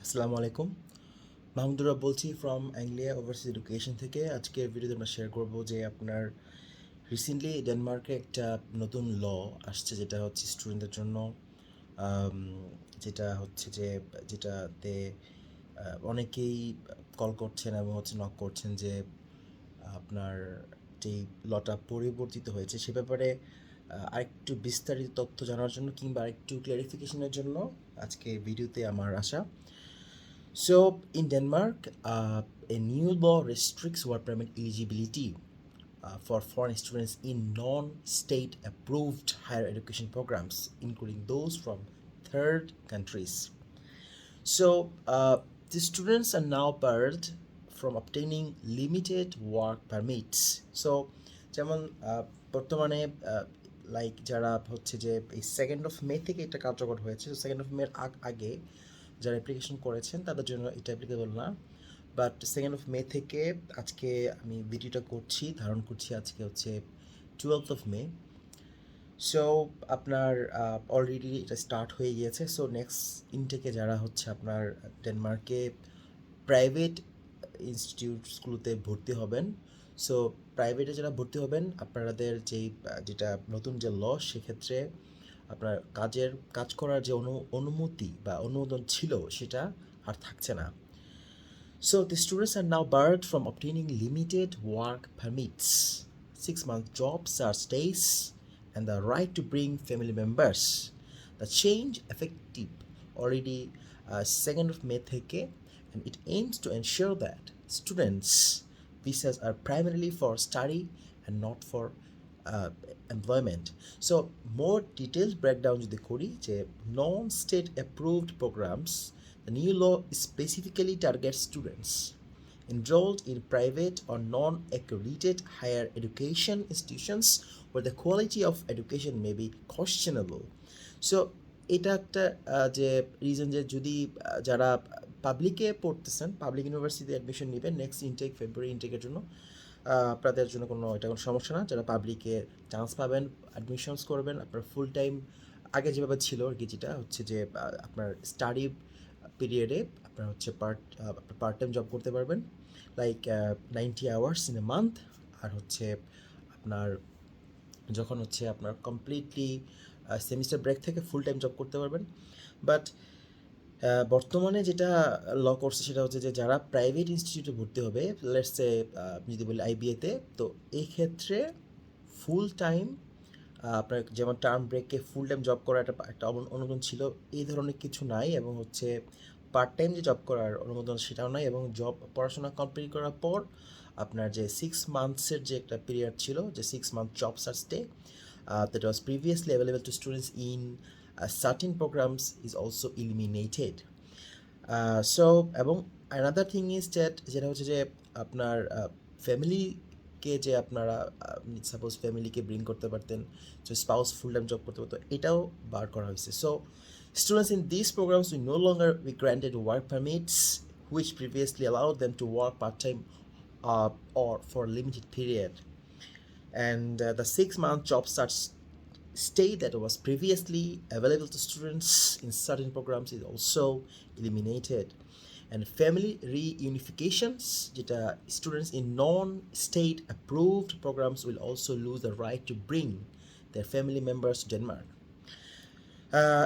আসসালামু আলাইকুম। মাহমুদুর রব বলছি ফ্রম অ্যাংলিয়া ওভারসিজ এডুকেশন থেকে। আজকের ভিডিওতে আমরা শেয়ার করব যে আপনার রিসেন্টলি ডেনমার্কে একটা নতুন ল আসছে, যেটা হচ্ছে স্টুডেন্টদের জন্য, আম, যেটা হচ্ছে যে যেটাতে অনেকেই কল করছেন এবং হচ্ছে নক করছেন যে আপনার যেই লটা পরিবর্তিত হয়েছে সে ব্যাপারে আরেকটু বিস্তারিত তথ্য জানার জন্য কিংবা আরেকটু ক্লারিফিকেশনের জন্য আজকে ভিডিওতে আমার আসা। So, in Denmark, a new law restricts work permit eligibility for foreign students in non-state approved higher education programs, including those from third countries. So, the students are now barred from obtaining limited work permits. So, যেমন বর্তমানে like যারা হচ্ছে যে এই 2nd of May থেকে এটা কার্যকর হয়েছে, 2nd of May আগে যারা অ্যাপ্লিকেশন করেছেন তাদের জন্য এটা অ্যাপ্লিকেবল না। বাট 2nd of May থেকে আজকে আমি ভিডিওটা ধারণ করছি, আজকে হচ্ছে 12th of May। সো আপনার অলরেডি এটা স্টার্ট হয়ে গিয়েছে। সো নেক্সট ইনটেকে যারা হচ্ছে আপনার ডেনমার্কে প্রাইভেট ইনস্টিটিউটসগুলোতে ভর্তি হবেন, সো প্রাইভেটে যারা ভর্তি হবেন আপনাদের যেটা নতুন যে ল, সেক্ষেত্রে আপনার কাজ করার যে অনুমতি বা অনুমোদন ছিল সেটা আর থাকছে না। So the students are now barred from obtaining limited work permits, 6-month jobs or stays, and the right to bring family members. The change effective already 2nd of May থেকে, and it aims to ensure that students' visas are primarily for study and not for employment. So more detailed breakdown যদি করি যে non-state approved programs, the new law specifically targets students enrolled in private or non-accredited higher education institutions where the quality of education may be questionable. So এটা একটা যে reason যে যদি যারা পাবলিকে পড়তেছেন, পাবলিক ইউনিভার্সিটিতে অ্যাডমিশন নেবেন নেক্সট ইনটেক ফেব্রুয়ারি ইনটেকের জন্য, আপনাদের জন্য এটা কোনো সমস্যা না। যারা পাবলিকে চান্স পাবেন, অ্যাডমিশনস করবেন, আপনার ফুল টাইম আগে যেভাবে ছিল আর কি, যেটা হচ্ছে যে আপনার স্টাডি পিরিয়ডে আপনার হচ্ছে পার্ট টাইম জব করতে পারবেন, like 90 hours in a month. আর হচ্ছে আপনার যখন হচ্ছে আপনার কমপ্লিটলি সেমিস্টার ব্রেক থেকে ফুল টাইম জব করতে পারবেন। বাট বর্তমানে যেটা ল করছে সেটা হচ্ছে যে যারা প্রাইভেট ইনস্টিটিউটে ভর্তি হবে, লেটসে যদি বলি আইবিএতে, তো এই ক্ষেত্রে ফুল টাইম আপনার যেমন টার্ম ব্রেকে ফুল টাইম জব করার একটা অনুমোদন ছিল, এই ধরনের কিছু নাই। এবং হচ্ছে পার্ট টাইম যে জব করার অনুমোদন সেটাও নাই। এবং পড়াশোনা কমপ্লিট করার পর আপনার যে 6 মান্থসের যে একটা পিরিয়ড ছিল, যে 6 month job search day that was previously available to students in certain programs is also eliminated. So এবং another thing is that যেটা হচ্ছে যে আপনার ফ্যামিলিকে যে আপনারা সাপোজ ফ্যামিলিকে ব্রিং করতে পারতেন, যে স্পাউস ফুল টাইম জব করতে পারতো, এটাও বার করা হয়েছে। So students in these programs will no longer be granted work permits which previously allowed them to work part-time or for a limited period. And the 6-month job starts stay that was previously available to students in certain programs is also eliminated. And family reunifications, যেটা students in non-state approved programs will also lose the right to bring their family members to Denmark.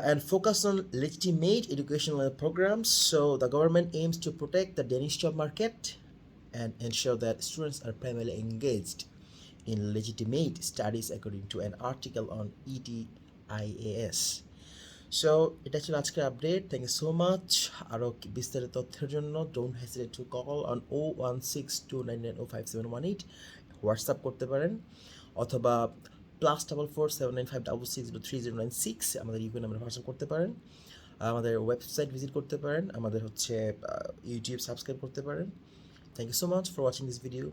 And focus on legitimate educational programs. So the government aims to protect the Danish job market and ensure that students are primarily engaged in legitimate studies according to an article on ETIAS. So এটা ছিল আজকের update. Thank you so much. আরও বিস্তারিত তথ্যের জন্য don't hesitate to call on 01629905718, WhatsApp করতে পারেন, অথবা +44479566030996 আমাদের ইউকে নাম্বারে হোয়াটসঅ্যাপ করতে পারেন। আমাদের ওয়েবসাইট ভিজিট করতে পারেন, আমাদের হচ্ছে ইউটিউব সাবস্ক্রাইব করতে পারেন। Thank you so much for watching this video.